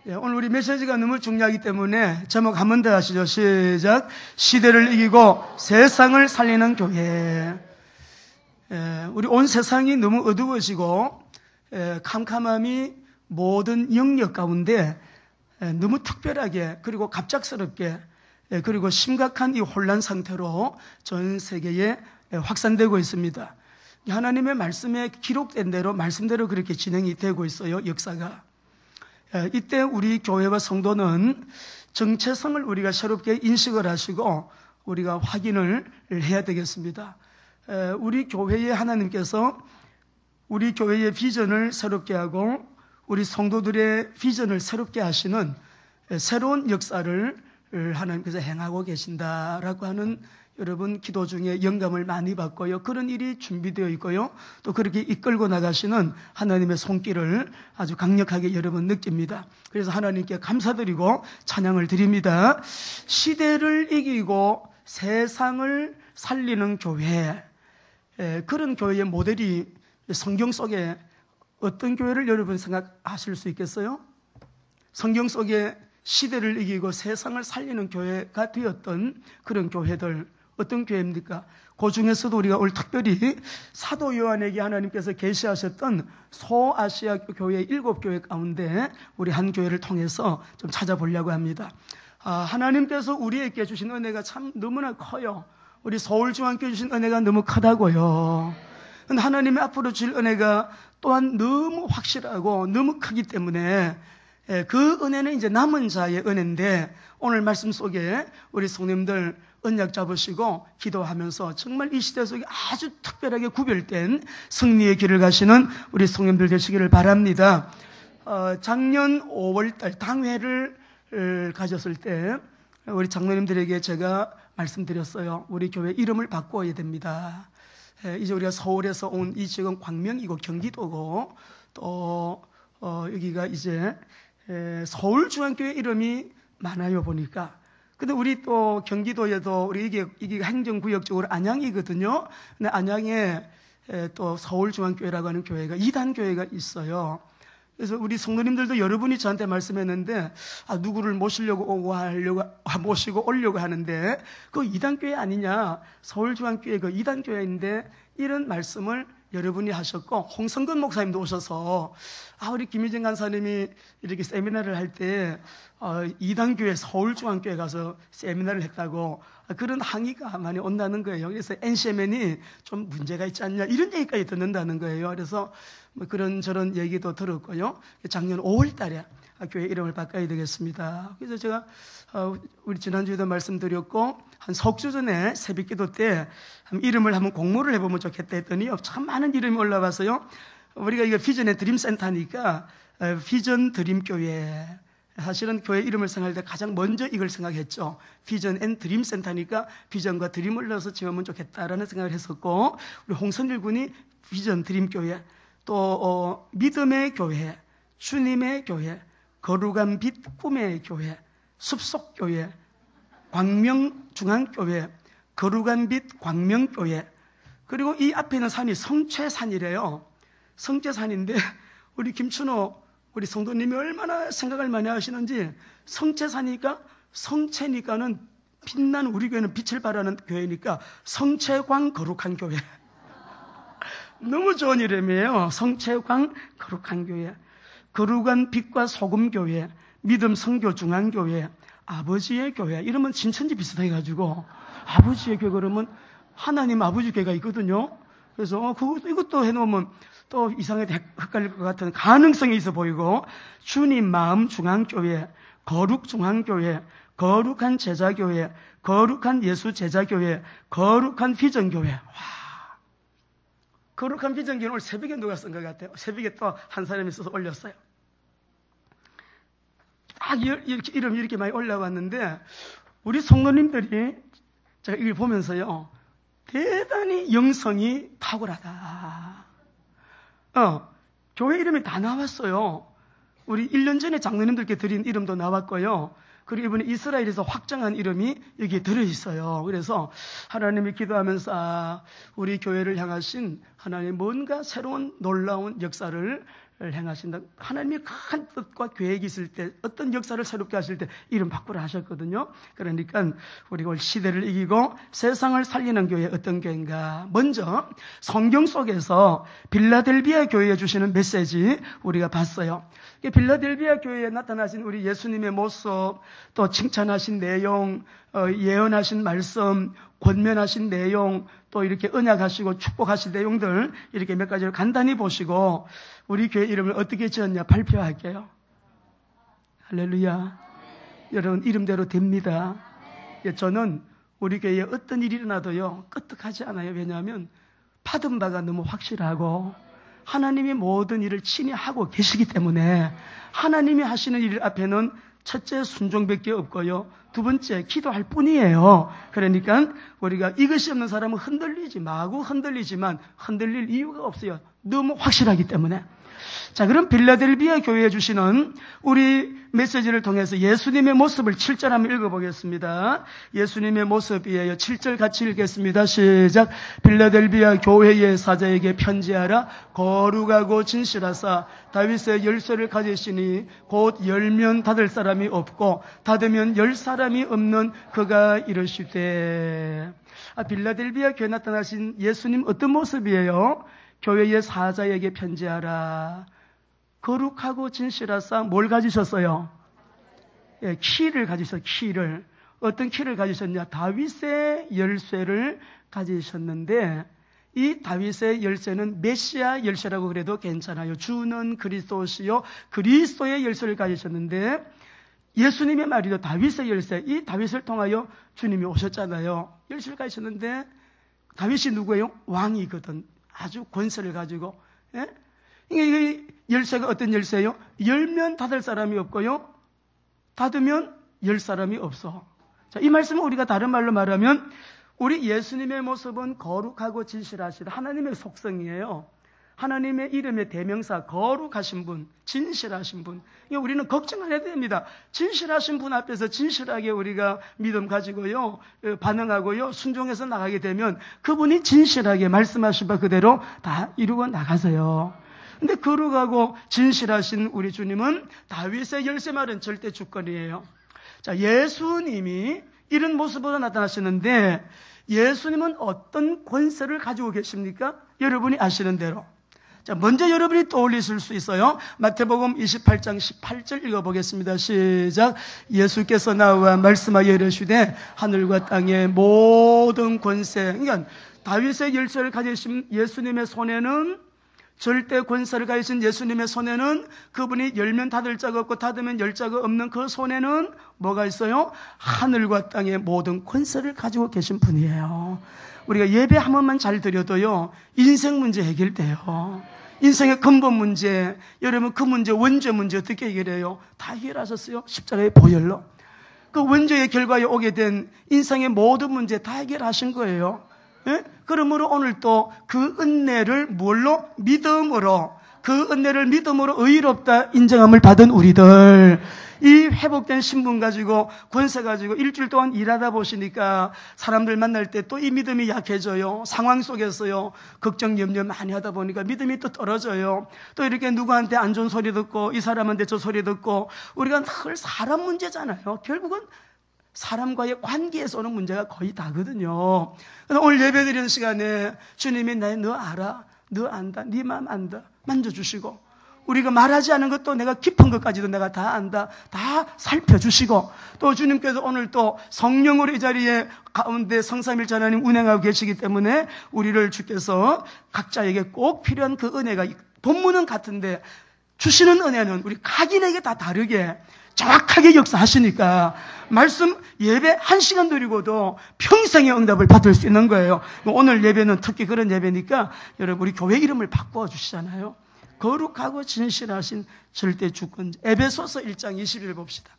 오늘 우리 메시지가 너무 중요하기 때문에 제목 한 번 더 하시죠. 시작. 시대를 이기고 세상을 살리는 교회. 우리 온 세상이 너무 어두워지고 캄캄함이 모든 영역 가운데 너무 특별하게 그리고 갑작스럽게 그리고 심각한 이 혼란 상태로 전 세계에 확산되고 있습니다. 하나님의 말씀에 기록된 대로 말씀대로 그렇게 진행이 되고 있어요. 역사가. 이때 우리 교회와 성도는 정체성을 우리가 새롭게 인식을 하시고 우리가 확인을 해야 되겠습니다. 우리 교회에 하나님께서 우리 교회의 비전을 새롭게 하고 우리 성도들의 비전을 새롭게 하시는 새로운 역사를 하나님께서 행하고 계신다라고 하는 여러분 기도 중에 영감을 많이 받고요. 그런 일이 준비되어 있고요. 또 그렇게 이끌고 나가시는 하나님의 손길을 아주 강력하게 여러분 느낍니다. 그래서 하나님께 감사드리고 찬양을 드립니다. 시대를 이기고 세상을 살리는 교회. 그런 교회의 모델이 성경 속에 어떤 교회를 여러분 생각하실 수 있겠어요? 성경 속에 시대를 이기고 세상을 살리는 교회가 되었던 그런 교회들 어떤 교회입니까? 그 중에서도 우리가 오늘 특별히 사도 요한에게 하나님께서 계시하셨던 소아시아 교회 7교회 가운데 우리 한 교회를 통해서 좀 찾아보려고 합니다. 하나님께서 우리에게 주신 은혜가 참 너무나 커요. 우리 서울중앙교회 주신 은혜가 너무 크다고요. 하나님의 앞으로 주실 은혜가 또한 너무 확실하고 너무 크기 때문에 그 은혜는 이제 남은 자의 은혜인데 오늘 말씀 속에 우리 성님들 언약 잡으시고 기도하면서 정말 이 시대 속에 아주 특별하게 구별된 승리의 길을 가시는 우리 성님들 되시기를 바랍니다. 작년 5월달 당회를 가졌을 때 우리 장로님들에게 제가 말씀드렸어요. 우리 교회 이름을 바꿔야 됩니다. 이제 우리가 서울에서 온 이 지역은 광명이고 경기도고 또 여기가 이제 서울중앙교회 이름이 많아요 보니까. 근데 우리 또 경기도에도 우리 이게 행정구역적으로 안양이거든요. 근데 안양에 또 서울중앙교회라고 하는 교회가 2단 교회가 있어요. 그래서 우리 성도님들도 여러분이 저한테 말씀했는데 누구를 모시고 오려고 하는데 그 2단 교회 아니냐? 서울중앙교회 그 2단 교회인데 이런 말씀을 여러분이 하셨고 홍성근 목사님도 오셔서 우리 김희정 간사님이 이렇게 세미나를 할 때 2단 교회 서울중앙교회 가서 세미나를 했다고 그런 항의가 많이 온다는 거예요. 그래서 NCMN이 좀 문제가 있지 않냐 이런 얘기까지 듣는다는 거예요. 그래서 뭐 그런저런 얘기도 들었고요. 작년 5월 달에 교회 이름을 바꿔야 되겠습니다. 그래서 제가 우리 지난주에도 말씀드렸고 한 석 주 전에 새벽기도 때 이름을 한번 공모를 해보면 좋겠다 했더니 참 많은 이름이 올라와서요. 우리가 이거 비전의 드림센터니까 비전 드림교회. 사실은 교회 이름을 생각할 때 가장 먼저 이걸 생각했죠. 비전 앤 드림센터니까 비전과 드림을 넣어서 지으면 좋겠다라는 생각을 했었고 우리 홍선일 군이 비전 드림교회 또 믿음의 교회, 주님의 교회, 거룩한 빛 꿈의 교회, 숲속교회, 광명중앙교회, 거룩한 빛 광명교회 그리고 이 앞에 있는 산이 성채산이래요. 성채산인데 우리 김춘호 우리 성도님이 얼마나 생각을 많이 하시는지 성채사니까 성채니까는 빛난 우리 교회는 빛을 발하는 교회니까 성채광 거룩한 교회. 너무 좋은 이름이에요. 성채광 거룩한 교회. 거룩한 빛과 소금 교회, 믿음 성교 중앙교회, 아버지의 교회. 이러면 진천지 비슷해가지고 아버지의 교회 그러면 하나님 아버지 교회가 있거든요. 그래서 이것도 해놓으면 또 이상하게 헷갈릴 것 같은 가능성이 있어 보이고 주님 마음 중앙교회, 거룩 중앙교회, 거룩한 제자교회, 거룩한 예수 제자교회, 거룩한 비전교회. 와, 거룩한 비전교회는 오늘 새벽에 누가 쓴 것 같아요. 새벽에 또 한 사람이 써서 올렸어요. 딱 이렇게 이름이 이렇게 많이 올라왔는데 우리 성도님들이 제가 이걸 보면서요. 대단히 영성이 탁월하다. 교회 이름이 다 나왔어요. 우리 1년 전에 장로님들께 드린 이름도 나왔고요. 그리고 이번에 이스라엘에서 확정한 이름이 여기에 들어있어요. 그래서 하나님이 기도하면서 우리 교회를 향하신 하나님 뭔가 새로운 놀라운 역사를 행하신다. 하나님이 큰 뜻과 계획이 있을 때 어떤 역사를 새롭게 하실 때 이름 바꾸라 하셨거든요. 그러니까 우리가 시대를 이기고 세상을 살리는 교회 어떤 교회인가. 먼저 성경 속에서 빌라델비아 교회에 주시는 메시지 우리가 봤어요. 빌라델비아 교회에 나타나신 우리 예수님의 모습, 또 칭찬하신 내용, 예언하신 말씀, 권면하신 내용, 또 이렇게 언약하시고 축복하신 내용들 이렇게 몇 가지를 간단히 보시고 우리 교회 이름을 어떻게 지었냐 발표할게요. 할렐루야. 여러분 이름대로 됩니다. 저는 우리 교회에 어떤 일이 일어나도요 끄떡하지 않아요. 왜냐하면 받은 바가 너무 확실하고 하나님이 모든 일을 친히 하고 계시기 때문에 하나님이 하시는 일 앞에는 첫째 순종밖에 없고요. 두 번째 기도할 뿐이에요. 그러니까 우리가 이것이 없는 사람은 마구 흔들리지만 흔들릴 이유가 없어요. 너무 확실하기 때문에. 자, 그럼 빌라델비아 교회에 주시는 우리 메시지를 통해서 예수님의 모습을 7절 한번 읽어보겠습니다. 예수님의 모습이에요. 7절 같이 읽겠습니다. 시작. 빌라델비아 교회의 사자에게 편지하라. 거룩하고 진실하사 다윗의 열쇠를 가지시니 곧 열면 닫을 사람이 없고 닫으면 열 사람이 없는 그가 이르시되. 빌라델비아 교회에 나타나신 예수님 어떤 모습이에요? 교회의 사자에게 편지하라. 거룩하고 진실하사 뭘 가지셨어요? 키를 가지셨어요. 키를. 어떤 키를 가지셨냐? 다윗의 열쇠를 가지셨는데 이 다윗의 열쇠는 메시아 열쇠라고 그래도 괜찮아요. 주는 그리스도시요 그리스도의 열쇠를 가지셨는데 예수님의 말이죠. 다윗의 열쇠. 이 다윗을 통하여 주님이 오셨잖아요. 열쇠를 가지셨는데 다윗이 누구예요? 왕이거든. 아주 권세를 가지고. 예? 이 열쇠가 어떤 열쇠예요? 열면 닫을 사람이 없고요. 닫으면 열 사람이 없어. 자, 이 말씀은 우리가 다른 말로 말하면 우리 예수님의 모습은 거룩하고 진실하시다. 하나님의 속성이에요. 하나님의 이름의 대명사 거룩하신 분, 진실하신 분. 우리는 걱정 안 해도 됩니다. 진실하신 분 앞에서 진실하게 우리가 믿음 가지고요. 반응하고요. 순종해서 나가게 되면 그분이 진실하게 말씀하신 바 그대로 다 이루고 나가세요. 근데 거룩하고 진실하신 우리 주님은 다윗의 열쇠 말은 절대 주권이에요. 자, 예수님이 이런 모습으로 나타나시는데 예수님은 어떤 권세를 가지고 계십니까? 여러분이 아시는 대로. 자, 먼저 여러분이 떠올리실 수 있어요. 마태복음 28장 18절 읽어보겠습니다. 시작. 예수께서 나와 말씀하여 이르시되 하늘과 땅의 모든 권세. 그러니까 다윗의 열쇠를 가지신 예수님의 손에는 절대 권세를 가지신 예수님의 손에는 그분이 열면 닫을 자가 없고 닫으면 열 자가 없는 그 손에는 뭐가 있어요? 하늘과 땅의 모든 권세를 가지고 계신 분이에요. 우리가 예배 한 번만 잘 드려도요 인생 문제 해결돼요. 인생의 근본 문제, 여러분 그 문제 원죄 문제 어떻게 해결해요? 다 해결하셨어요. 십자가의 보혈로. 그 원죄의 결과에 오게 된 인생의 모든 문제 다 해결하신 거예요. 예? 그러므로 오늘 또 그 은혜를 뭘로? 믿음으로. 그 은혜를 믿음으로 의롭다 인정함을 받은 우리들. 이 회복된 신분 가지고 권세 가지고 일주일 동안 일하다 보시니까 사람들 만날 때 또 이 믿음이 약해져요. 상황 속에서요. 걱정 염려 많이 하다 보니까 믿음이 또 떨어져요. 또 이렇게 누구한테 안 좋은 소리 듣고 이 사람한테 저 소리 듣고 우리가 늘 사람 문제잖아요. 결국은 사람과의 관계에서 오는 문제가 거의 다거든요. 그래서 오늘 예배드리는 시간에 주님이 너 알아, 너 안다, 네 마음 안다 만져주시고 우리가 말하지 않은 것도 내가 깊은 것까지도 내가 다 안다 다 살펴주시고 또 주님께서 오늘 또 성령으로 이 자리에 가운데 성삼일체 하나님 운행하고 계시기 때문에 우리를 주께서 각자에게 꼭 필요한 그 은혜가 본문은 같은데 주시는 은혜는 우리 각인에게 다 다르게 정확하게 역사하시니까 말씀 예배 1시간 드리고도 평생의 응답을 받을 수 있는 거예요. 오늘 예배는 특히 그런 예배니까 여러분 우리 교회 이름을 바꿔 주시잖아요. 거룩하고 진실하신 절대 주권. 에베소서 1장 20일 봅시다.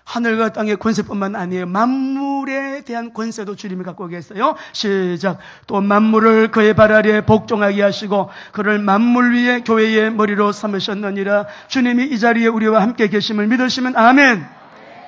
하늘과 땅의 권세뿐만 아니에요. 만물에 대한 권세도 주님이 갖고 계세요. 시작. 또 만물을 그의 발 아래에 복종하게 하시고 그를 만물 위에 교회의 머리로 삼으셨느니라. 주님이 이 자리에 우리와 함께 계심을 믿으시면 아멘.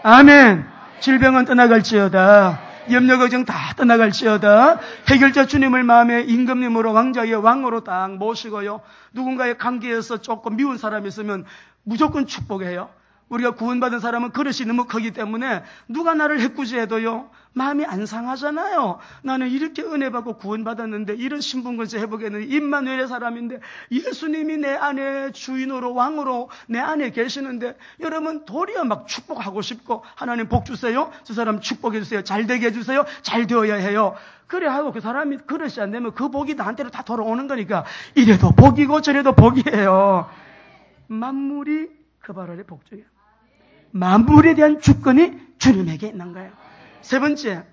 아멘. 질병은 떠나갈지어다. 염려 걱정 다 떠나갈지어다. 해결자 주님을 마음에 임금님으로 왕자의 왕으로 딱 모시고요. 누군가의 관계에서 조금 미운 사람이 있으면 무조건 축복해요. 우리가 구원받은 사람은 그릇이 너무 크기 때문에 누가 나를 해꾸지해도요 마음이 안 상하잖아요. 나는 이렇게 은혜 받고 구원받았는데 이런 신분권세 회복했는데 임마누엘의 사람인데 예수님이 내 안에 주인으로 왕으로 내 안에 계시는데 여러분 도리어 막 축복하고 싶고 하나님 복 주세요. 저 사람 축복해 주세요. 잘 되게 해주세요. 잘 되어야 해요. 그래 하고 그 사람이 그릇이 안 되면 그 복이 나한테로 다 돌아오는 거니까 이래도 복이고 저래도 복이에요. 만물이 그 발 아래 복종이에요. 만물에 대한 주권이 주님에게 있는 거예요. 세 번째,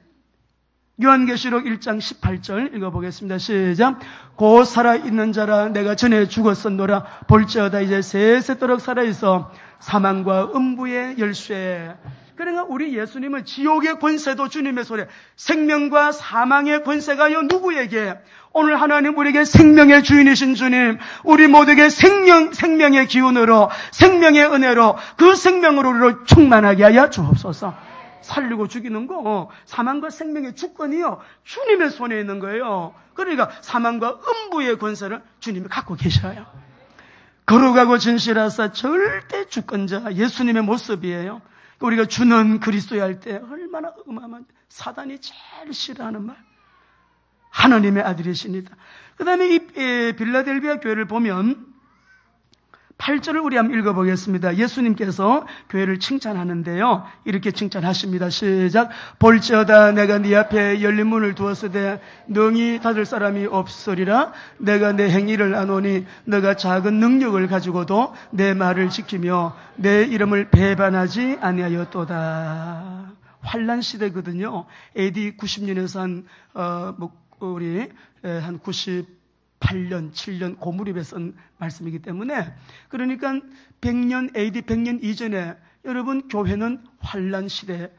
요한계시록 1장 18절 읽어보겠습니다. 시작. 곧 살아있는 자라 내가 전에 죽었었노라 볼지어다 이제 세세토록 살아있어 사망과 음부의 열쇠. 그러니까 우리 예수님은 지옥의 권세도 주님의 손에, 생명과 사망의 권세가요 누구에게? 오늘 하나님 우리에게 생명의 주인이신 주님, 우리 모두에게 생명의 기운으로, 생명의 은혜로, 그 생명으로 우리를 충만하게 하여 주옵소서. 살리고 죽이는 거, 사망과 생명의 주권이요 주님의 손에 있는 거예요. 그러니까 사망과 음부의 권세를 주님이 갖고 계셔요. 거룩하고 진실하사 절대 주권자 예수님의 모습이에요. 우리가 주는 그리스도에 할 때 얼마나 음함한, 사단이 제일 싫어하는 말, 하나님의 아들이십니다. 그 다음에 이 빌라델비아 교회를 보면 8절을 우리 한번 읽어보겠습니다. 예수님께서 교회를 칭찬하는데요, 이렇게 칭찬하십니다. 시작. 볼지어다 내가 네 앞에 열린 문을 두었으되 능히 닫을 사람이 없으리라. 내가 내 행위를 아노니 너가 작은 능력을 가지고도 내 말을 지키며 내 이름을 배반하지 아니하였도다. 환란 시대거든요. AD 90년에서 한 98년, 7년 고무립에 쓴 말씀이기 때문에, 그러니까 100년, AD 100년 이전에 여러분 교회는 환란 시대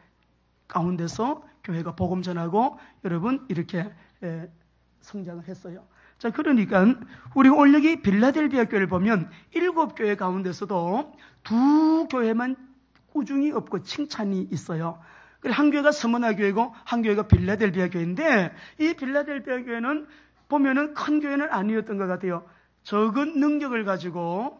가운데서 교회가 복음 전하고 여러분 이렇게 성장을 했어요. 자, 그러니까 우리 오늘 여기 빌라델비아 교회를 보면 7교회 가운데서도 2교회만 꾸중이 없고 칭찬이 있어요. 한 교회가 스무나 교회고 한 교회가 빌라델비아 교회인데, 이 빌라델비아 교회는 보면은 큰 교회는 아니었던 것 같아요. 적은 능력을 가지고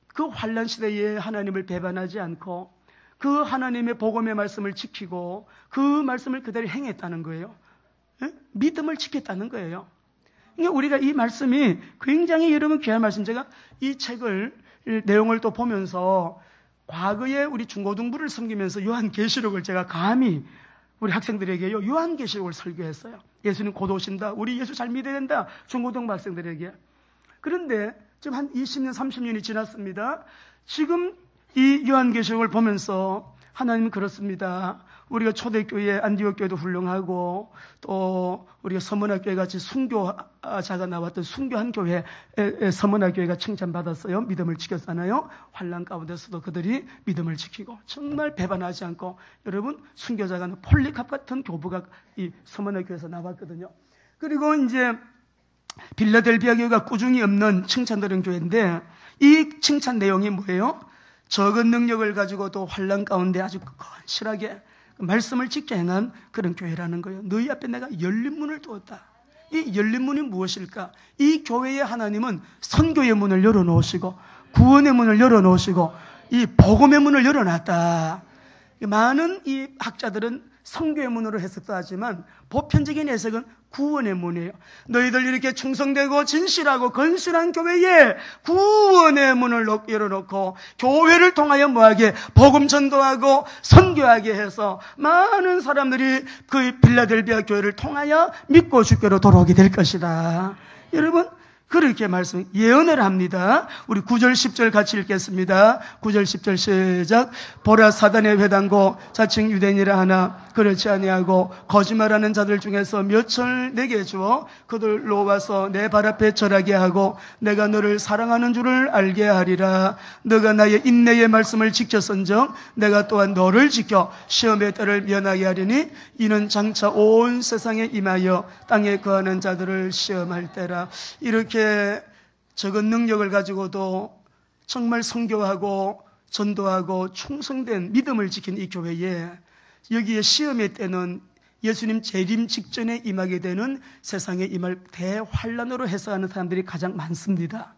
그 환란 시대에 하나님을 배반하지 않고 그 하나님의 복음의 말씀을 지키고 그 말씀을 그대로 행했다는 거예요. 믿음을 지켰다는 거예요. 그러니까 우리가 이 말씀이 굉장히 여러분 귀한 말씀, 제가 이 책을 내용을 또 보면서 과거에 우리 중고등부를 섬기면서 요한계시록을 제가 감히 우리 학생들에게요 요한계시록을 설교했어요. 예수님 곧 오신다, 우리 예수 잘 믿어야 된다, 중고등부 학생들에게. 그런데 지금 한 20년 30년이 지났습니다. 지금 이 요한계시록을 보면서 하나님은 그렇습니다. 우리가 초대교회 안디옥교회도 훌륭하고 또 우리가 서문화교회 같이 순교자가 나왔던 순교한 교회 서문화교회가 칭찬받았어요. 믿음을 지켰잖아요. 환난 가운데서도 그들이 믿음을 지키고 정말 배반하지 않고, 여러분 순교자가 폴리캅 같은 교부가 이 서문화교회에서 나왔거든요. 그리고 이제 빌라델비아 교회가 꾸중이 없는 칭찬드린 교회인데, 이 칭찬 내용이 뭐예요? 적은 능력을 가지고도 환난 가운데 아주 건실하게 말씀을 지켜 행한 그런 교회라는 거예요. 너희 앞에 내가 열린 문을 두었다. 이 열린 문이 무엇일까? 이 교회의 하나님은 선교의 문을 열어놓으시고 구원의 문을 열어놓으시고 이 복음의 문을 열어놨다. 많은 이 학자들은 선교의 문으로 해석도 하지만 보편적인 해석은 구원의 문이에요. 너희들 이렇게 충성되고 진실하고 건실한 교회에 구원의 문을 열어놓고 교회를 통하여 뭐하게? 복음 전도하고 선교하게 해서 많은 사람들이 그 빌라델비아 교회를 통하여 믿고 주께로 돌아오게 될 것이다. 여러분 그렇게 예언을 합니다. 우리 9절 10절 같이 읽겠습니다. 9절 10절 시작. 보라 사단의 회당고 자칭 유대인이라 하나 그렇지 아니하고 거짓말하는 자들 중에서 몇을 내게 주어 그들로 와서 내 발 앞에 절하게 하고 내가 너를 사랑하는 줄을 알게 하리라. 너가 나의 인내의 말씀을 지켰은즉 내가 또한 너를 지켜 시험의 때를 면하게 하리니 이는 장차 온 세상에 임하여 땅에 거하는 자들을 시험할 때라. 이렇게 적은 능력을 가지고도 정말 선교하고 전도하고 충성된 믿음을 지킨 이 교회에 여기에 시험의 때는 예수님 재림 직전에 임하게 되는 세상에 임할 대환란으로 해석하는 사람들이 가장 많습니다.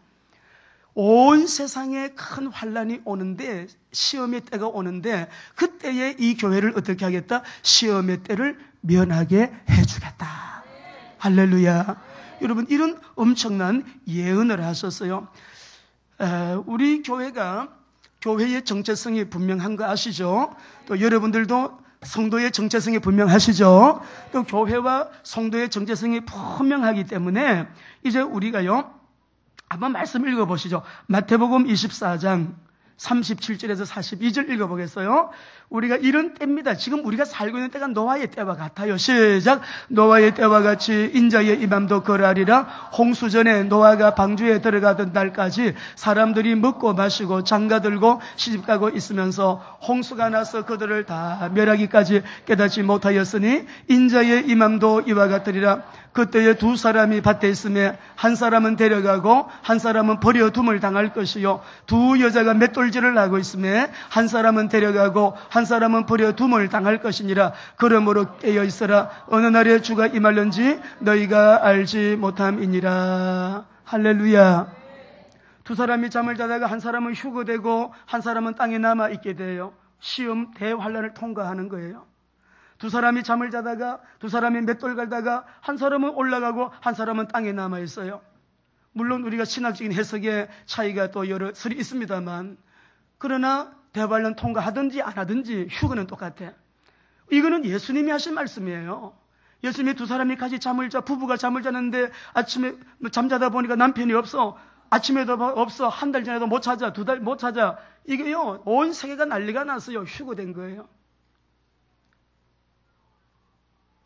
온 세상에 큰 환란이 오는데, 시험의 때가 오는데, 그때에 이 교회를 어떻게 하겠다? 시험의 때를 면하게 해주겠다. 할렐루야. 여러분, 이런 엄청난 예언을 하셨어요. 우리 교회가 교회의 정체성이 분명한 거 아시죠? 또 여러분들도 성도의 정체성이 분명하시죠? 또 교회와 성도의 정체성이 분명하기 때문에 이제 우리가요, 한번 말씀 읽어보시죠. 마태복음 24장 37절에서 42절 읽어보겠어요. 우리가 이런 때입니다. 지금 우리가 살고 있는 때가 노아의 때와 같아요. 시작. 노아의 때와 같이 인자의 임함도 그러하리라. 홍수전에 노아가 방주에 들어가던 날까지 사람들이 먹고 마시고 장가들고 시집가고 있으면서 홍수가 나서 그들을 다 멸하기까지 깨닫지 못하였으니 인자의 임함도 이와 같으리라. 그때에 두 사람이 밭에 있음에 한 사람은 데려가고 한 사람은 버려둠을 당할 것이요, 두 여자가 맷돌질을 하고 있음에 한 사람은 데려가고 한 사람은 버려둠을 당할 것이니라. 그러므로 깨어있어라. 어느 날에 주가 임할는지 너희가 알지 못함이니라. 할렐루야. 두 사람이 잠을 자다가 한 사람은 휴거되고 한 사람은 땅에 남아있게 돼요. 시험 대환란을 통과하는 거예요. 두 사람이 잠을 자다가 두 사람이 맷돌 갈다가 한 사람은 올라가고 한 사람은 땅에 남아있어요. 물론 우리가 신학적인 해석에 차이가 또 여러 설이 있습니다만, 그러나 대환란 통과하든지 안 하든지 휴거는 똑같아. 이거는 예수님이 하신 말씀이에요. 예수님이 두 사람이 같이 잠을 자, 부부가 잠을 자는데 아침에 잠자다 보니까 남편이 없어. 아침에도 없어. 한 달 전에도 못 찾아. 두 달 못 찾아. 이게요, 온 세계가 난리가 났어요. 휴거된 거예요.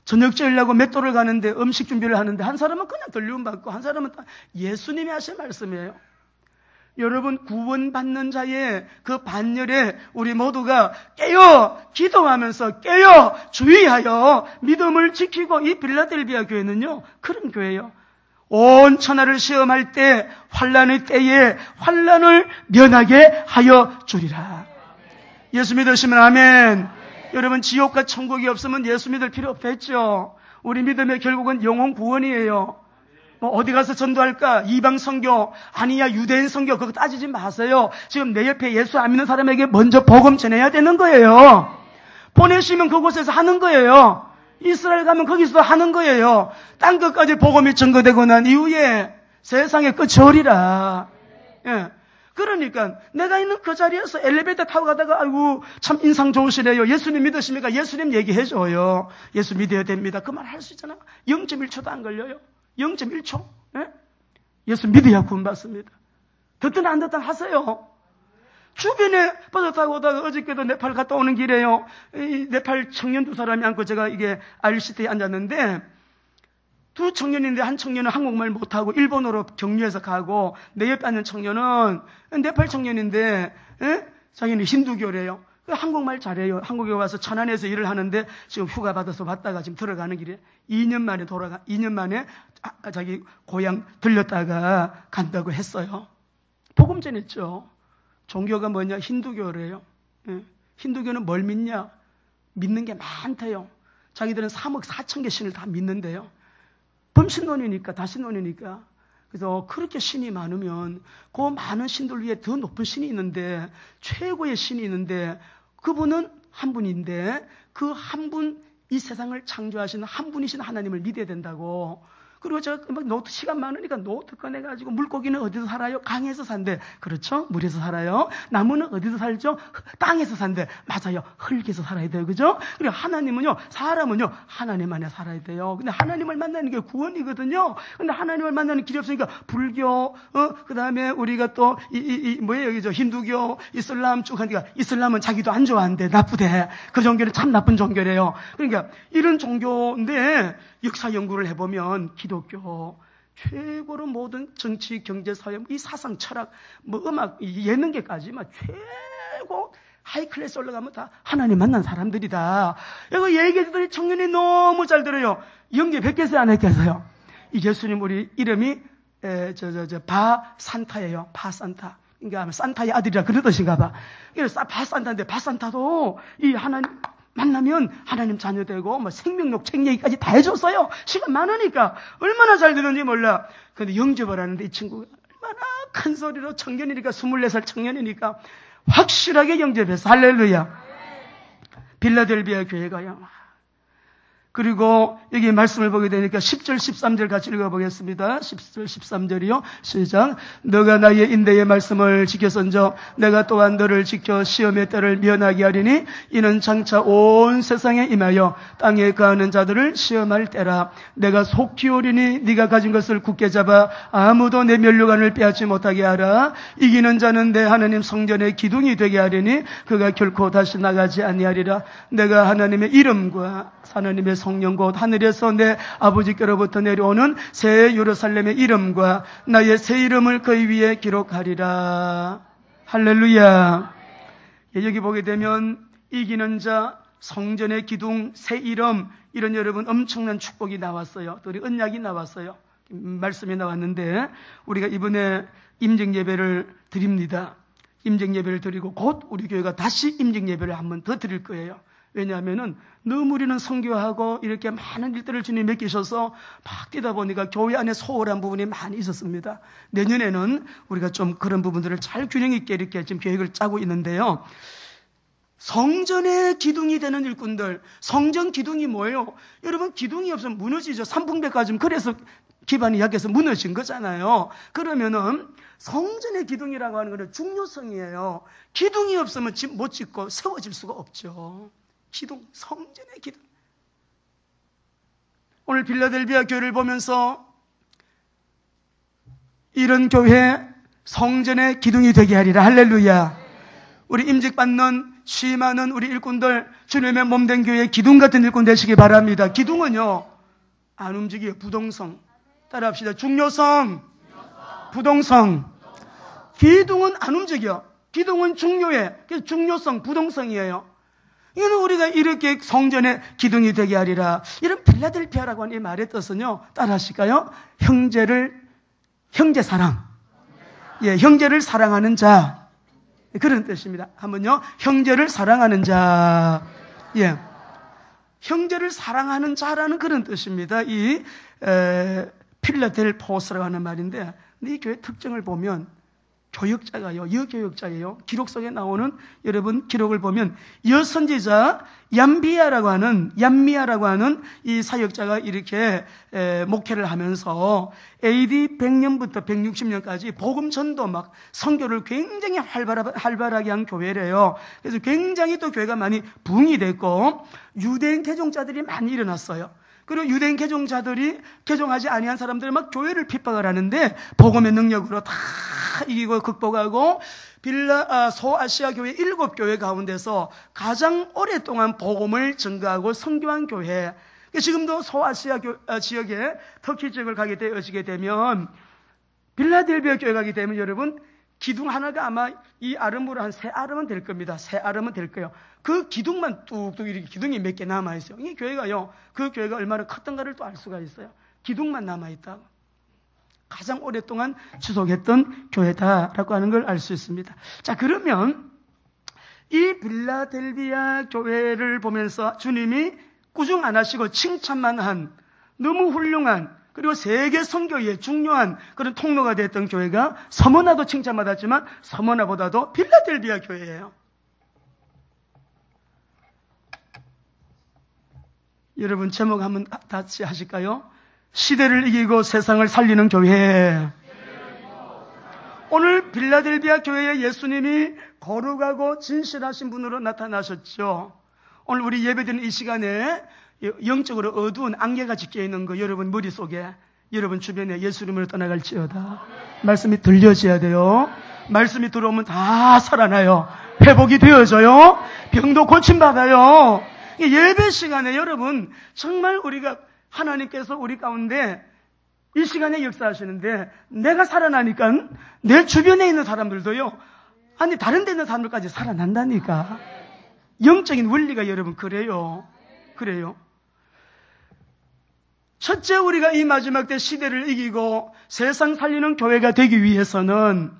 저녁 지으려고 맷돌을 가는데 음식 준비를 하는데 한 사람은 그냥 들리움 받고 한 사람은 예수님이 하신 말씀이에요. 여러분, 구원받는 자의 그 반열에 우리 모두가 깨어 기도하면서 깨어 주의하여 믿음을 지키고, 이 빌라델비아 교회는요 그런 교회예요. 온 천하를 시험할 때 환난의 때에 환난을 면하게 하여 주리라. 예수 믿으시면 아멘. 여러분, 지옥과 천국이 없으면 예수 믿을 필요 없겠죠. 우리 믿음의 결국은 영혼 구원이에요. 뭐 어디 가서 전도할까? 이방 선교 아니야 유대인 선교, 그거 따지지 마세요. 지금 내 옆에 예수 안 믿는 사람에게 먼저 복음 전해야 되는 거예요. 보내시면 그곳에서 하는 거예요. 이스라엘 가면 거기서 하는 거예요. 땅 끝까지 복음이 전거되고 난 이후에 세상의 끝이 오리라. 예. 그러니까 내가 있는 그 자리에서 엘리베이터 타고 가다가 아이고 참 인상 좋으시네요. 예수님 믿으십니까? 예수님 얘기해줘요. 예수 믿어야 됩니다. 그 말 할 수 있잖아. 0.1초도 안 걸려요. 0.1초. 예? 예수 믿어야 구원받습니다. 듣든 안 듣든 하세요. 주변에 버스 타고 오다가 어저께도 네팔 갔다 오는 길에요. 이 네팔 청년 두 사람이 앉고 제가 이게 RCT에 앉았는데, 두 청년인데 한 청년은 한국말 못하고 일본어로 격려해서 가고, 내 옆에 앉는 청년은 네팔 청년인데 자기는 힌두교래요. 한국말 잘해요. 한국에 와서 천안에서 일을 하는데 지금 휴가 받아서 왔다가 지금 들어가는 길에 2년 만에 자기 고향 들렸다가 간다고 했어요. 복음 전했죠. 종교가 뭐냐? 힌두교래요. 힌두교는 뭘 믿냐? 믿는 게 많대요. 자기들은 3억 4천 개 신을 다 믿는데요. 범신론이니까, 다신론이니까. 그래서 그렇게 신이 많으면 그 많은 신들 위에 더 높은 신이 있는데, 최고의 신이 있는데, 그분은 한 분인데 그 한 분, 이 세상을 창조하시는 한 분이신 하나님을 믿어야 된다고. 그리고 제가 막 노트 시간 많으니까 노트 꺼내가지고, 물고기는 어디서 살아요? 강에서 산대. 그렇죠? 물에서 살아요. 나무는 어디서 살죠? 땅에서 산대. 맞아요. 흙에서 살아야 돼요. 그죠? 그리고 하나님은요, 사람은요, 하나님 안에 살아야 돼요. 근데 하나님을 만나는 게 구원이거든요. 근데 하나님을 만나는 길이 없으니까 불교, 그 다음에 우리가 또 뭐예요? 여기죠? 힌두교, 이슬람 쭉 하니까, 이슬람은 자기도 안 좋아한대. 나쁘대. 그 종교는 참 나쁜 종교래요. 그러니까 이런 종교인데 역사 연구를 해보면 기독교 최고로 모든 정치, 경제, 사회, 이 사상, 철학, 뭐 음악, 예능계까지 막 최고 하이클래스 올라가면 다 하나님 만난 사람들이다. 이거 얘기들이 청년이 너무 잘 들어요. 영계 100개서 안 했겠어요. 이 예수님 우리 이름이 바산타예요. 바산타. 그러니까 산타의 아들이라 그러듯인가 봐. 그래서 바산타인데 바산타도 이 하나님 만나면 하나님 자녀 되고 뭐 생명력 책 얘기까지 다 해줬어요. 시간 많으니까 얼마나 잘 되는지 몰라. 그런데 영접을 하는데 이 친구가 얼마나 큰 소리로 청년이니까 24살 청년이니까 확실하게 영접해서 할렐루야. 빌라델비아 교회가요. 그리고 여기 말씀을 보게 되니까 10절 13절 같이 읽어보겠습니다. 10절 13절이요. 시작. 너가 나의 인대의 말씀을 지켰은저 내가 또한 너를 지켜 시험의 때를 면하게 하리니 이는 장차 온 세상에 임하여 땅에 거하는 자들을 시험할 때라. 내가 속 기울이니 네가 가진 것을 굳게 잡아 아무도 내 면류관을 빼앗지 못하게 하라. 이기는 자는 내 하나님 성전의 기둥이 되게 하리니 그가 결코 다시 나가지 아니하리라. 내가 하나님의 이름과 하나님의 성령 곧 하늘에서 내 아버지께로부터 내려오는 새 예루살렘의 이름과 나의 새 이름을 그 위에 기록하리라. 할렐루야. 여기 보게 되면 이기는 자, 성전의 기둥, 새 이름, 이런 여러분 엄청난 축복이 나왔어요. 또 우리 언약이 나왔어요. 말씀이 나왔는데 우리가 이번에 임직 예배를 드립니다. 임직 예배를 드리고 곧 우리 교회가 다시 임직 예배를 한 번 더 드릴 거예요. 왜냐하면은 너무 우리는 선교하고 이렇게 많은 일들을 주님 맡기셔서 막 뛰다 보니까 교회 안에 소홀한 부분이 많이 있었습니다. 내년에는 우리가 좀 그런 부분들을 잘 균형 있게 이렇게 지금 계획을 짜고 있는데요. 성전의 기둥이 되는 일꾼들, 성전 기둥이 뭐예요? 여러분 기둥이 없으면 무너지죠. 삼풍백화점 그래서 기반이 약해서 무너진 거잖아요. 그러면은 성전의 기둥이라고 하는 것은 중요성이에요. 기둥이 없으면 집 못 짓고 세워질 수가 없죠. 기둥, 성전의 기둥. 오늘 빌라델비아 교회를 보면서 이런 교회 성전의 기둥이 되게 하리라. 할렐루야. 우리 임직받는 시 많은 우리 일꾼들 주님의 몸된 교회의 기둥 같은 일꾼 되시기 바랍니다. 기둥은요 안 움직여요. 부동성. 따라합시다. 중요성, 부동성. 기둥은 안 움직여. 기둥은 중요해. 그래서 중요성, 부동성이에요. 이는 우리가 이렇게 성전의 기둥이 되게 하리라. 이런 빌라델피아라고 하는 이 말의 뜻은요. 따라하실까요? 형제 사랑. 예, 형제를 사랑하는 자. 그런 뜻입니다. 한번요. 형제를 사랑하는 자. 예. 형제를 사랑하는 자라는 그런 뜻입니다. 이 필라델포스라고 하는 말인데 이 교회 특징을 보면 교역자가요, 여교역자예요. 기록 속에 나오는 여러분 기록을 보면 여선지자 얀미아라고 하는 이 사역자가 이렇게 목회를 하면서 AD 100년부터 160년까지 복음 전도 막 선교를 굉장히 활발하게 한 교회래요. 그래서 굉장히 또 교회가 많이 부흥이 됐고 유대인 개종자들이 많이 일어났어요. 그리고 유대인 개종자들이 개종하지 아니한 사람들이 막 교회를 핍박을 하는데 복음의 능력으로 다 이기고 극복하고 소아시아 교회 7교회 가운데서 가장 오랫동안 복음을 전가하고 선교한 교회. 지금도 소아시아 지역에 터키 지역을 가게 되시게 되면 빌라델비아 교회 가게 되면 여러분 기둥 하나가 아마 이 아름으로 한 3아름은 될 겁니다. 3아름은 될 거예요. 그 기둥만 뚝뚝 이렇게 기둥이 몇 개 남아있어요. 이 교회가요, 그 교회가 얼마나 컸던가를 또 알 수가 있어요. 기둥만 남아있다고. 가장 오랫동안 지속했던 교회다라고 하는 걸 알 수 있습니다. 자, 그러면 이 빌라델비아 교회를 보면서 주님이 꾸중 안 하시고 칭찬만 한 너무 훌륭한 그리고 세계 선교의 중요한 그런 통로가 됐던 교회가 서머나도 칭찬받았지만 서머나보다도 빌라델비아 교회예요. 여러분 제목 한번 같이 하실까요? 시대를 이기고 세상을 살리는 교회. 오늘 빌라델비아 교회에 예수님이 거룩하고 진실하신 분으로 나타나셨죠. 오늘 우리 예배드리는 이 시간에 영적으로 어두운 안개가 짙게 있는 거 여러분 머릿속에 여러분 주변에 예수님으로 떠나갈지어다. 말씀이 들려져야 돼요. 말씀이 들어오면 다 살아나요. 회복이 되어져요. 병도 고침받아요. 예배 시간에 여러분 정말 우리가 하나님께서 우리 가운데 이 시간에 역사하시는데 내가 살아나니까 내 주변에 있는 사람들도요. 아니 다른 데 있는 사람들까지 살아난다니까. 영적인 원리가 여러분 그래요. 첫째 우리가 이 마지막 때 시대를 이기고 세상 살리는 교회가 되기 위해서는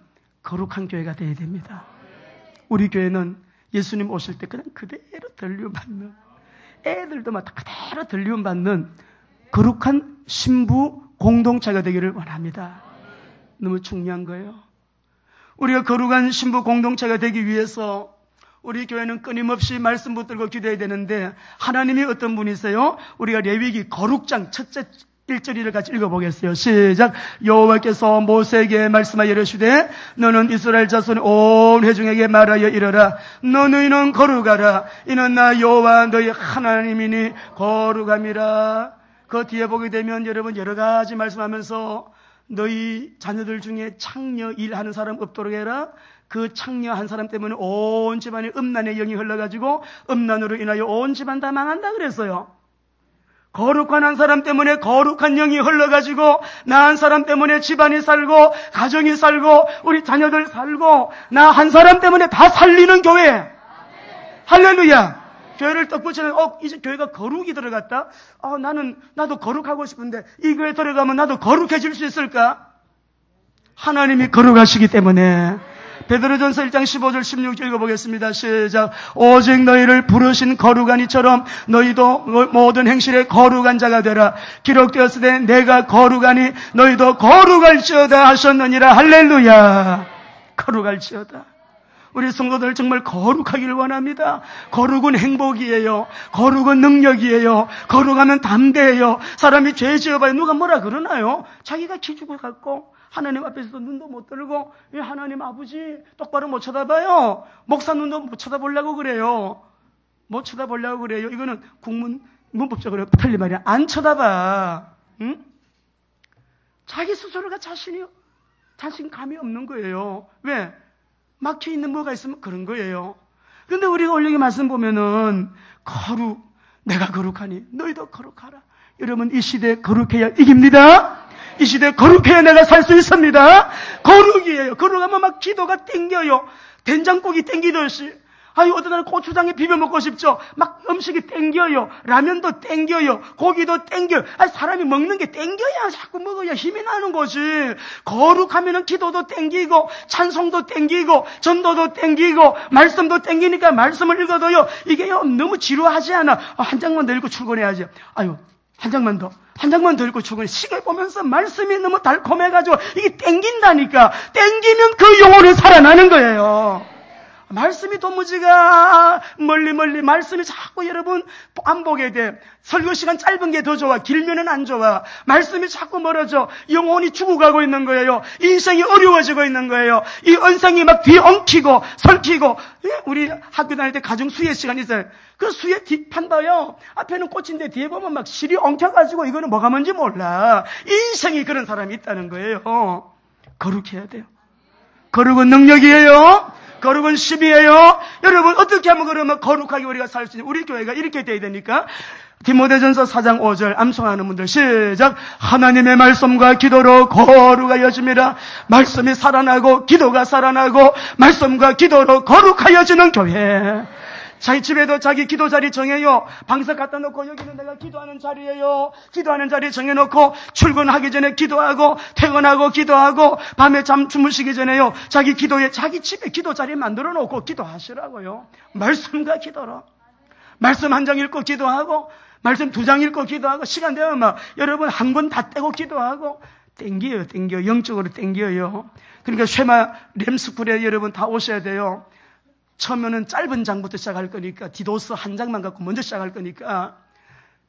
거룩한 교회가 되어야 됩니다. 우리 교회는 예수님 오실 때 그냥 그대로 들림받는, 애들도 막 그대로 들림받는 거룩한 신부 공동체가 되기를 원합니다. 너무 중요한 거예요. 우리가 거룩한 신부 공동체가 되기 위해서 우리 교회는 끊임없이 말씀 붙들고 기도해야 되는데, 하나님이 어떤 분이세요? 우리가 레위기 거룩장 첫째 1절 같이 읽어보겠어요. 시작. 여호와께서 모세에게 말씀하여 이르시되 너는 이스라엘 자손 온 회중에게 말하여 이르라. 너희는 거룩하라. 이는 나 여호와 너희 하나님이니 거룩함이라. 그 뒤에 보게 되면 여러분 여러 가지 말씀하면서 너희 자녀들 중에 창녀 일하는 사람 없도록 해라. 그 창녀 한 사람 때문에 온 집안에 음란의 영이 흘러가지고 음란으로 인하여 온 집안 다 망한다 그랬어요. 거룩한 한 사람 때문에 거룩한 영이 흘러가지고 나 한 사람 때문에 집안이 살고 가정이 살고 우리 자녀들 살고 나 한 사람 때문에 다 살리는 교회. 할렐루야. 교회를 딱 붙이는 이제 교회가 거룩이 들어갔다. 나도 거룩하고 싶은데 이 교회 들어가면 나도 거룩해질 수 있을까? 하나님이 거룩하시기 때문에. 베드로전서 1장 15절 16절 읽어보겠습니다. 시작. 오직 너희를 부르신 거룩한 이처럼 너희도 모든 행실에 거룩한 자가 되라. 기록되었으되 내가 거룩하니 너희도 거룩할지어다 하셨느니라. 할렐루야. 거룩할지어다. 우리 성도들 정말 거룩하기를 원합니다. 거룩은 행복이에요. 거룩은 능력이에요. 거룩하면 담대해요. 사람이 죄 지어봐야 누가 뭐라 그러나요? 자기가 기죽어 갖고 하나님 앞에서도 눈도 못 들고 왜 하나님 아버지 똑바로 못 쳐다봐요? 목사 눈도 못 쳐다보려고 그래요. 못 쳐다보려고 그래요. 이거는 문법적으로 틀린 말이야. 안 쳐다봐. 응? 자기 스스로가 자신감이 없는 거예요. 왜? 막혀있는 뭐가 있으면 그런 거예요. 근데 우리가 올려기 말씀 보면은 내가 거룩하니 너희도 거룩하라. 여러분 이 시대에 거룩해야 이깁니다. 이 시대에 거룩해야 내가 살 수 있습니다. 거룩이에요. 거룩하면 막 기도가 땡겨요. 된장국이 땡기듯이. 어떤 날은 고추장에 비벼 먹고 싶죠. 막 음식이 땡겨요. 라면도 땡겨요. 고기도 땡겨요. 사람이 먹는 게 땡겨야 자꾸 먹어야 힘이 나는 거지. 거룩하면은 기도도 땡기고, 찬송도 땡기고, 전도도 땡기고, 말씀도 땡기니까 말씀을 읽어도요. 이게요, 너무 지루하지 않아. 한 장만 더 읽고 출근해야지. 한 장만 더 읽고 출근해. 시계 보면서 말씀이 너무 달콤해가지고 이게 땡긴다니까. 땡기면 그 영혼이 살아나는 거예요. 말씀이 도무지가 멀리 말씀이 자꾸 여러분 안 보게 돼. 설교 시간 짧은 게 더 좋아. 길면은 안 좋아. 말씀이 자꾸 멀어져. 영혼이 죽어가고 있는 거예요. 인생이 어려워지고 있는 거예요. 이 언성이 막 뒤엉키고 설키고. 우리 학교 다닐 때 가정 수혜 시간 있어요. 그 수혜 뒷판 봐요. 앞에는 꽃인데 뒤에 보면 막 실이 엉켜가지고 이거는 뭐가 뭔지 몰라. 인생이 그런 사람이 있다는 거예요. 거룩해야 돼요. 거룩은 능력이에요. 거룩은 십이에요. 여러분 어떻게 하면 그러면 거룩하게 우리가 살 수 있는 우리 교회가 이렇게 돼야 되니까 디모데전서 4장 5절 암송하는 분들 시작. 하나님의 말씀과 기도로 거룩하여집니다. 말씀이 살아나고 기도가 살아나고 말씀과 기도로 거룩하여지는 교회. 자기 집에도 자기 기도 자리 정해요. 방석 갖다 놓고 여기는 내가 기도하는 자리예요. 기도하는 자리 정해놓고 출근하기 전에 기도하고 퇴근하고 기도하고 밤에 주무시기 전에요. 자기 집에 기도 자리 만들어 놓고 기도하시라고요. 말씀과 기도로. 말씀 한 장 읽고 기도하고 말씀 2장 읽고 기도하고 시간 되면 막 여러분 한 권 다 떼고 기도하고 땡겨요. 영적으로 땡겨요. 그러니까 쉐마 램스쿨에 여러분 다 오셔야 돼요. 처음에는 짧은 장부터 시작할 거니까 디도스 한 장만 갖고 먼저 시작할 거니까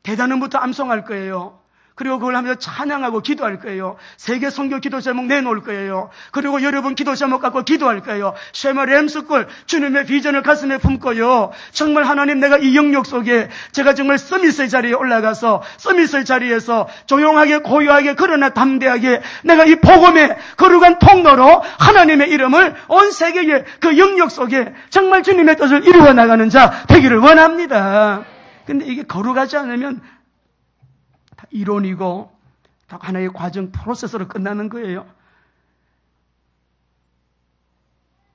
대단음부터 암송할 거예요. 그리고 그걸 하면서 찬양하고 기도할 거예요. 세계 선교 기도 제목 내놓을 거예요. 그리고 여러분 기도 제목 갖고 기도할 거예요. 쉐마 램스쿨 주님의 비전을 가슴에 품고요. 정말 하나님 내가 이 영역 속에 제가 정말 서밋의 자리에 올라가서 서밋의 자리에서 조용하게 고요하게 그러나 담대하게 내가 이 복음의 거룩한 통로로 하나님의 이름을 온 세계의 그 영역 속에 정말 주님의 뜻을 이루어 나가는 자 되기를 원합니다. 근데 이게 거룩하지 않으면 다 이론이고 다 하나의 과정 프로세스로 끝나는 거예요.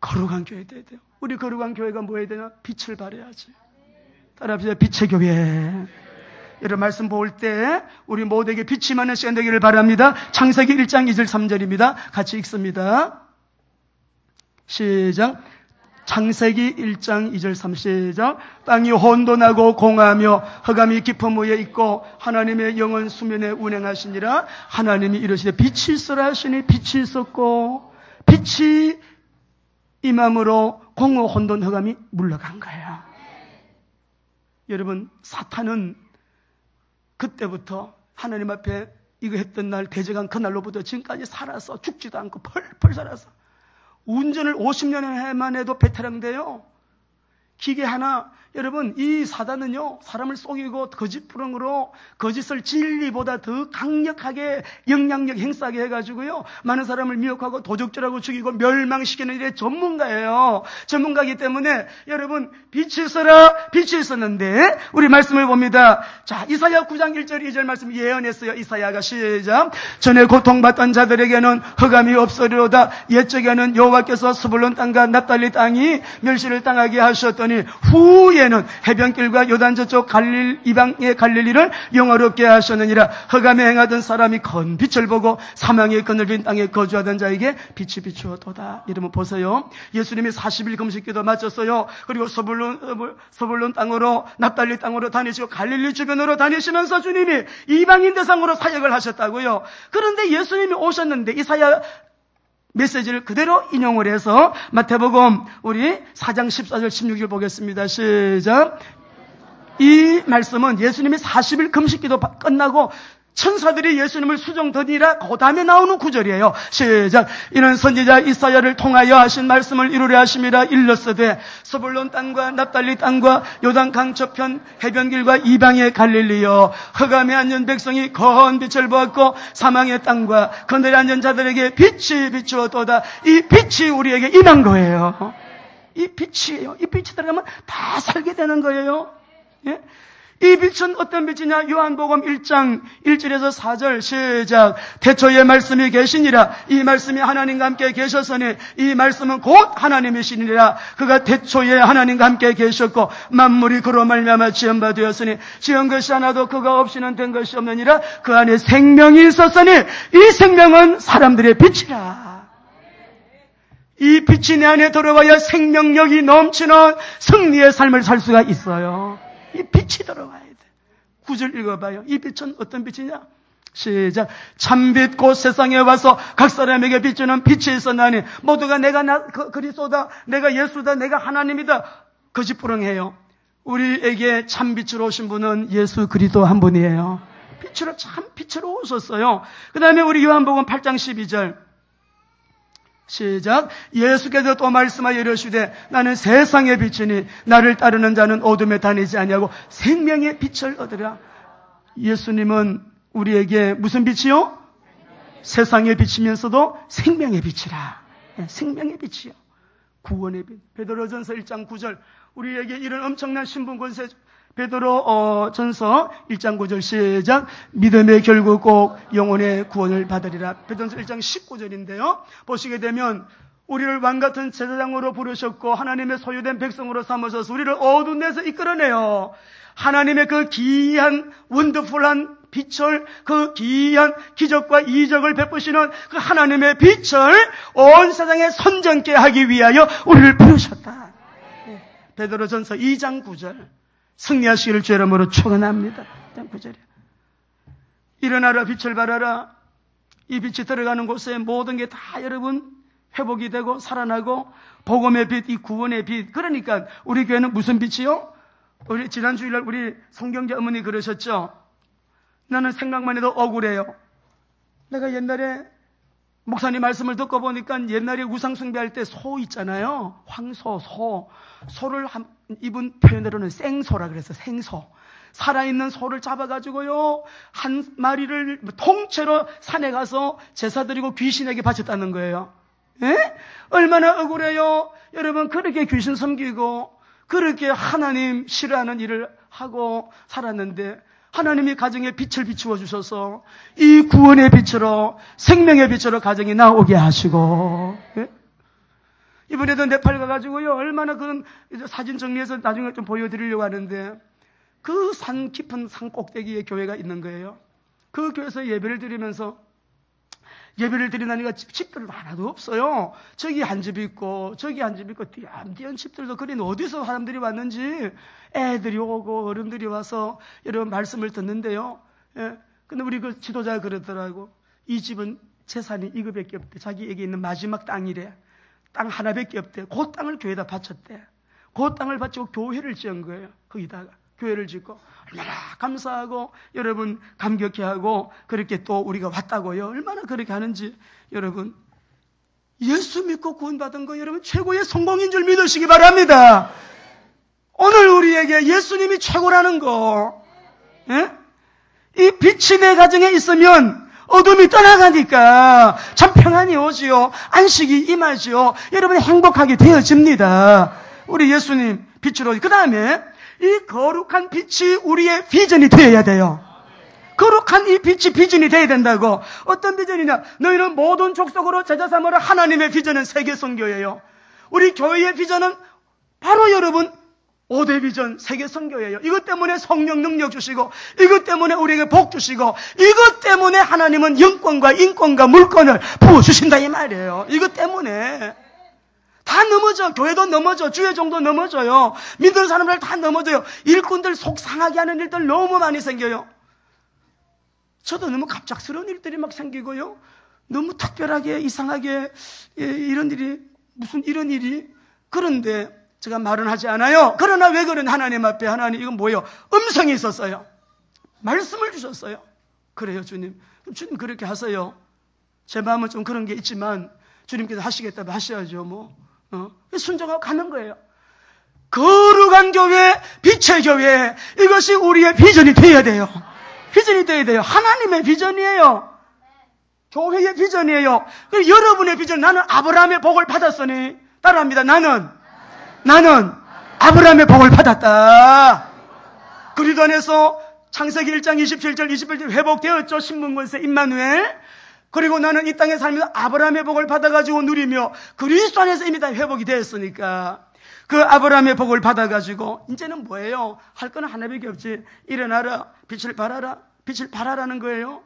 거룩한 교회 돼야 돼요. 우리 거룩한 교회가 뭐 해야 되나? 빛을 발해야지. 따라합시다. 빛의 교회. 여러분 말씀 볼 때 우리 모두에게 빛이 임하는 시간 되기를 바랍니다. 창세기 1장 2절 3절입니다. 같이 읽습니다. 시작. 창세기 1장 2절 3시절 땅이 혼돈하고 공하며 흑암이 깊은 무에 있고 하나님의 영은 수면에 운행하시니라. 하나님이 이르시되 빛이 있으라 하시니 빛이 있었고 빛이 임함으로 공허 혼돈 흑암이 물러간 거예요. 여러분, 사탄은 그때부터 하나님 앞에 이거 했던 날, 대적한 그날로부터 지금까지 살아서 죽지도 않고 펄펄 살아서 운전을 50년에만 해도 베테랑돼요. 기계 하나, 여러분, 이 사단은요, 사람을 속이고 거짓부렁으로 거짓을 진리보다 더 강력하게 영향력 행사하게 해가지고요, 많은 사람을 미혹하고 도적질하고 죽이고 멸망시키는 일의 전문가예요. 전문가이기 때문에 여러분, 빛이 있어라, 빛이 있었는데 우리 말씀을 봅니다. 자, 이사야 9장 1절 2절 말씀 예언했어요. 이사야가 시작. 전에 고통받던 자들에게는 흑암이 없으리로다. 옛적에는 여호와께서 스불론 땅과 납달리 땅이 멸시를 당하게 하셨더니 후에 해변길과 요단 저쪽 이방의 갈릴리를 영화롭게 하셨느니라. 흑암에 행하던 사람이 건 빛을 보고 사망의 그늘진 땅에 거주하던 자에게 빛이 비추어도다. 이러면 보세요. 예수님이 40일 금식기도 마쳤어요. 그리고 서불론 땅으로 납달리 땅으로 다니시고 갈릴리 주변으로 다니시면서 주님이 이방인 대상으로 사역을 하셨다고요. 그런데 예수님이 오셨는데 이사야 메시지를 그대로 인용을 해서 마태복음 우리 4장 14절 16절 보겠습니다. 시작. 이 말씀은 예수님이 40일 금식기도 끝나고 천사들이 예수님을 수종드니라 그 다음에 나오는 구절이에요. 시작. 이는 선지자 이사야를 통하여 하신 말씀을 이루려 하심이라. 일렀으되 스불론 땅과 납달리 땅과 요단강 저편 해변길과 이방의 갈릴리여, 흑암에 앉은 백성이 거한 빛을 보았고 사망의 땅과 그늘에 앉은 자들에게 빛이 비추어도다. 이 빛이 우리에게 임한 거예요. 이 빛이에요. 이 빛이 들어가면 다 살게 되는 거예요. 예? 이 빛은 어떤 빛이냐? 요한복음 1장 1절에서 4절 시작. 태초에 말씀이 계시니라. 이 말씀이 하나님과 함께 계셨으니 이 말씀은 곧 하나님이시니라. 그가 태초에 하나님과 함께 계셨고 만물이 그로 말미암아 지은 바 되었으니 지은 것이 하나도 그가 없이는 된 것이 없느니라. 그 안에 생명이 있었으니 이 생명은 사람들의 빛이라. 이 빛이 내 안에 들어와야 생명력이 넘치는 승리의 삶을 살 수가 있어요. 이 빛이 들어와야 돼. 9절 읽어봐요. 이 빛은 어떤 빛이냐? 시작. 참빛 곧 세상에 와서 각 사람에게 비추는 빛이 있었나니 모두가 내가 그리스도다, 내가 예수다, 내가 하나님이다 거짓부렁해요. 우리에게 참빛으로 오신 분은 예수 그리스도 한 분이에요. 빛으로, 참 빛으로 오셨어요. 그 다음에 우리 요한복음 8장 12절 시작. 예수께서 또 말씀하여 이르시되 나는 세상의 빛이니 나를 따르는 자는 어둠에 다니지 아니하고 생명의 빛을 얻으라. 예수님은 우리에게 무슨 빛이요? 세상의 빛이면서도 생명의 빛이라. 생명의 빛이요. 구원의 빛. 베드로전서 1장 9절 우리에게 이런 엄청난 신분 권세. 베드로 전서 1장 9절 시작. 믿음의 결국 꼭 영혼의 구원을 받으리라. 베드로전서 1장 19절인데요. 보시게 되면 우리를 왕같은 제사장으로 부르셨고 하나님의 소유된 백성으로 삼으셔서 우리를 어두운 데서 이끌어내요. 하나님의 그 귀한 원더풀한 빛을, 그 귀한 기적과 이적을 베푸시는 그 하나님의 빛을 온 세상에 선전케 하기 위하여 우리를 부르셨다. 베드로전서 2장 9절 승리하시기를 주 이름으로 축원합니다. 2장 9절에 일어나라 빛을 발하라. 이 빛이 들어가는 곳에 모든 게 다 여러분 회복이 되고 살아나고 복음의 빛, 이 구원의 빛. 그러니까 우리 교회는 무슨 빛이요? 우리 지난 주일날 우리 성경자 어머니 그러셨죠? 나는 생각만 해도 억울해요. 내가 옛날에 목사님 말씀을 듣고 보니까 옛날에 우상 숭배할 때 소 있잖아요. 황소, 소를 이분 표현으로는 생소라 그래서 생소. 살아있는 소를 잡아가지고요, 한 마리를 통째로 산에 가서 제사 드리고 귀신에게 바쳤다는 거예요. 예? 얼마나 억울해요. 여러분, 그렇게 귀신 섬기고 그렇게 하나님 싫어하는 일을 하고 살았는데 하나님이 가정에 빛을 비추어 주셔서 이 구원의 빛으로 생명의 빛으로 가정이 나오게 하시고, 예? 이번에도 네팔 가가지고요, 얼마나 그런 사진 정리해서 나중에 좀 보여드리려고 하는데 그 산 깊은 산 꼭대기에 교회가 있는 거예요. 그 교회에서 예배를 드리면서 예배를 드리다니까 집들도 하나도 없어요. 저기 한 집 있고 저기 한 집 있고 띄엄띄엄 집들도 그린 어디서 사람들이 왔는지 애들이 오고 어른들이 와서 여러분 말씀을 듣는데요. 예. 근데 우리 그 지도자가 그러더라고. 이 집은 재산이 이거밖에 없대. 자기에게 있는 마지막 땅이래. 땅 하나밖에 없대. 그 땅을 교회에다 바쳤대. 그 땅을 바치고 교회를 지은 거예요. 거기다가 교회를 짓고 얼마나 감사하고 여러분 감격해하고 그렇게 또 우리가 왔다고요. 얼마나 그렇게 하는지 여러분 예수 믿고 구원받은 거 여러분 최고의 성공인 줄 믿으시기 바랍니다. 오늘 우리에게 예수님이 최고라는 거. 예? 이 빛이 내 가정에 있으면 어둠이 떠나가니까 참 평안이 오지요. 안식이 임하지요. 여러분이 행복하게 되어집니다. 우리 예수님 빛으로. 그 다음에 이 거룩한 빛이 우리의 비전이 되어야 돼요. 거룩한 이 빛이 비전이 되어야 된다고. 어떤 비전이냐? 너희는 모든 족속으로 제자 삼으라. 하나님의 비전은 세계 선교예요. 우리 교회의 비전은 바로 여러분 5대 비전 세계 선교예요. 이것 때문에 성령 능력 주시고 이것 때문에 우리에게 복 주시고 이것 때문에 하나님은 영권과 인권과 물권을 부어주신다 이 말이에요. 이것 때문에 다 넘어져. 교회도 넘어져. 주회종도 넘어져요. 믿는 사람들 다 넘어져요. 일꾼들 속 상하게 하는 일들 너무 많이 생겨요. 저도 너무 갑작스러운 일들이 막 생기고요. 너무 특별하게 이상하게 이런 일이 무슨 이런 일이. 그런데 제가 말은 하지 않아요. 그러나 왜 그런 하나님 앞에 하나님 이건 뭐예요? 음성이 있었어요. 말씀을 주셨어요. 그래요 주님. 주님 그렇게 하세요. 제 마음은 좀 그런 게 있지만 주님께서 하시겠다면 하셔야죠 뭐. 순종하고 가는 거예요. 거룩한 교회, 빛의 교회, 이것이 우리의 비전이 되어야 돼요. 비전이 되어야 돼요. 하나님의 비전이에요. 교회의 비전이에요. 그리고 여러분의 비전, 나는 아브라함의 복을 받았으니 따라합니다. 나는 아브라함의 복을 받았다. 그리도 안에서 창세기 1장 27절 28절 회복되었죠. 신문권세 임마누엘. 그리고 나는 이 땅에 살면서 아브라함의 복을 받아가지고 누리며 그리스도 안에서 이미 다 회복이 되었으니까 그 아브라함의 복을 받아가지고 이제는 뭐예요? 할 거는 하나밖에 없지. 일어나라. 빛을 발하라. 빛을 발하라는 거예요.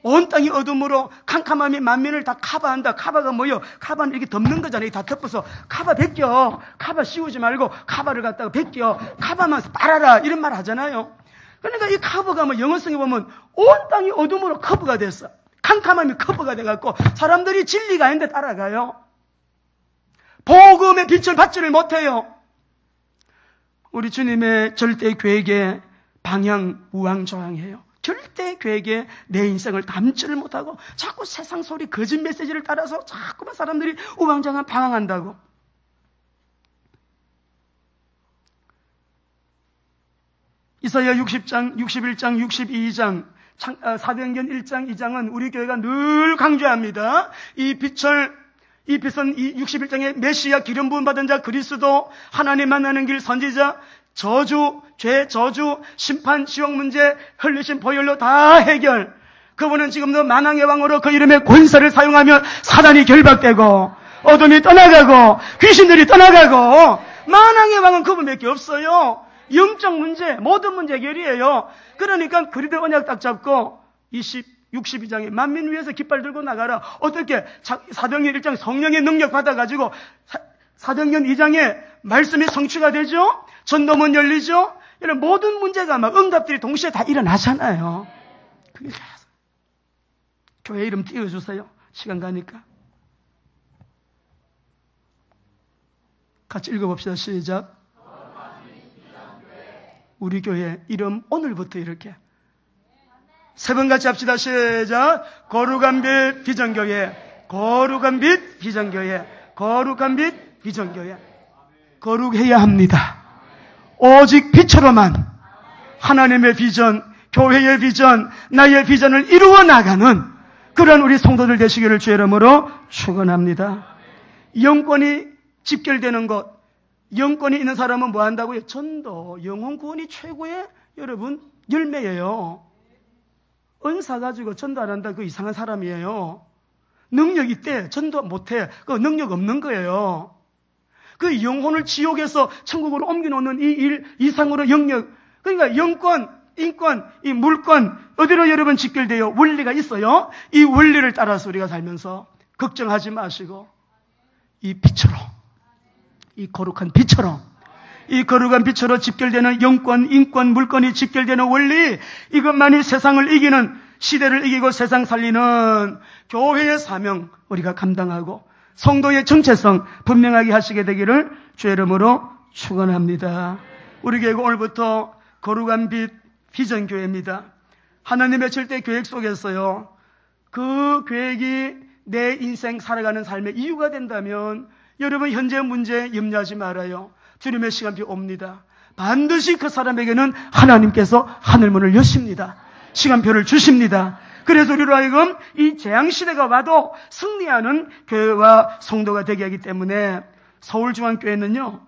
온 땅이 어둠으로 캄캄함이 만민을 다 커버한다. 커버가 뭐예요? 커버는 이렇게 덮는 거잖아요. 다 덮어서 커버 벗겨. 커버 씌우지 말고 커버를 갖다가 벗겨. 커버만 발하라. 이런 말 하잖아요. 그러니까 이 커버가 뭐 영어성에 보면 온 땅이 어둠으로 커버가 됐어. 캄캄함이 커버가 돼갖고 사람들이 진리가 아닌데 따라가요. 복음의 빛을 받지를 못해요. 우리 주님의 절대 계획에 방향 우왕좌왕해요. 절대 계획에 내 인생을 담지를 못하고 자꾸 세상 소리 거짓 메시지를 따라서 자꾸만 사람들이 우왕좌왕 방황한다고. 이사야 60장, 61장, 62장 사도행전 1장, 2장은 우리 교회가 늘 강조합니다. 이 빛은 이 61장의 메시아 기름 부음 받은 자 그리스도 하나님 만나는 길 선지자 저주, 죄, 저주, 심판, 지옥 문제, 흘리신 보혈로 다 해결. 그분은 지금도 만왕의 왕으로 그 이름의 권세를 사용하며 사단이 결박되고 어둠이 떠나가고 귀신들이 떠나가고 만왕의 왕은 그분밖에 없어요. 영적 문제, 모든 문제 해결이에요. 그러니까 그리들 언약 딱 잡고 62장에 만민 위에서 깃발 들고 나가라. 어떻게? 사도행전 1장 성령의 능력 받아가지고 사도행전 2장에 말씀이 성취가 되죠? 전도문 열리죠? 이런 모든 문제가 막 응답들이 동시에 다 일어나잖아요. 그게 다 교회 이름 띄워주세요. 시간 가니까. 같이 읽어봅시다. 시작. 우리 교회 이름 오늘부터 이렇게 세 번 같이 합시다. 시작. 거룩한 빛 비전교회, 거룩한 빛 비전교회, 거룩한 빛 비전교회. 거룩해야 합니다. 오직 빛으로만 하나님의 비전, 교회의 비전, 나의 비전을 이루어 나가는 그런 우리 성도들 되시기를 주의 이름으로 축원합니다. 영권이 집결되는 것, 영권이 있는 사람은 뭐 한다고요? 전도, 영혼 구원이 최고의 여러분 열매예요. 은사 가지고 전도 안 한다, 그 이상한 사람이에요. 능력 있대, 전도 못해, 그 능력 없는 거예요. 그 영혼을 지옥에서 천국으로 옮겨놓는 이 일 이상으로 영역, 그러니까 영권, 인권, 이 물권 어디로 여러분 직결되어 원리가 있어요. 이 원리를 따라서 우리가 살면서 걱정하지 마시고 이 빛으로, 이 거룩한 빛으로, 이 거룩한 빛으로 집결되는 영권, 인권, 물권이 집결되는 원리, 이것만이 세상을 이기는, 시대를 이기고 세상 살리는 교회의 사명 우리가 감당하고 성도의 정체성 분명하게 하시게 되기를 주의 이름으로 축원합니다. 우리 교회가 오늘부터 거룩한 빛 비전교회입니다. 하나님의 절대 계획 속에서요, 그 계획이 내 인생 살아가는 삶의 이유가 된다면 여러분 현재 문제 염려하지 말아요. 주님의 시간표 옵니다. 반드시 그 사람에게는 하나님께서 하늘문을 여십니다. 시간표를 주십니다. 그래서 우리로 하여금 이 재앙시대가 와도 승리하는 교회와 성도가 되게 하기 때문에 서울중앙교회는요,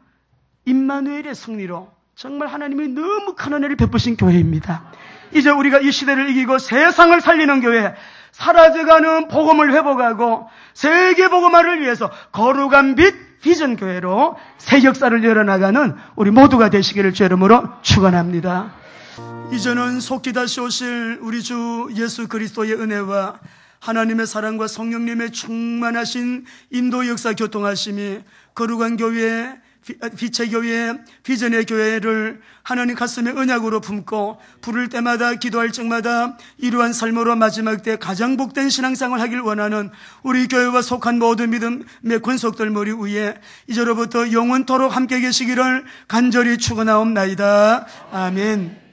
임마누엘의 승리로 정말 하나님이 너무 큰 은혜를 베푸신 교회입니다. 이제 우리가 이 시대를 이기고 세상을 살리는 교회, 사라져가는 복음을 회복하고 세계 복음화를 위해서 거룩한 빛 비전교회로 새 역사를 열어나가는 우리 모두가 되시기를 주의 이름으로 축원합니다. 이제는 속히 다시 오실 우리 주 예수 그리스도의 은혜와 하나님의 사랑과 성령님의 충만하신 인도 역사 교통하심이 거룩한 교회, 빛의 교회, 비전의 교회를 하나님 가슴에 언약으로 품고 부를 때마다 기도할 적마다 이러한 삶으로 마지막 때 가장 복된 신앙생활을 하길 원하는 우리 교회와 속한 모든 믿음의 권속들 머리 위에 이제로부터 영원토록 함께 계시기를 간절히 축원하옵나이다. 아멘.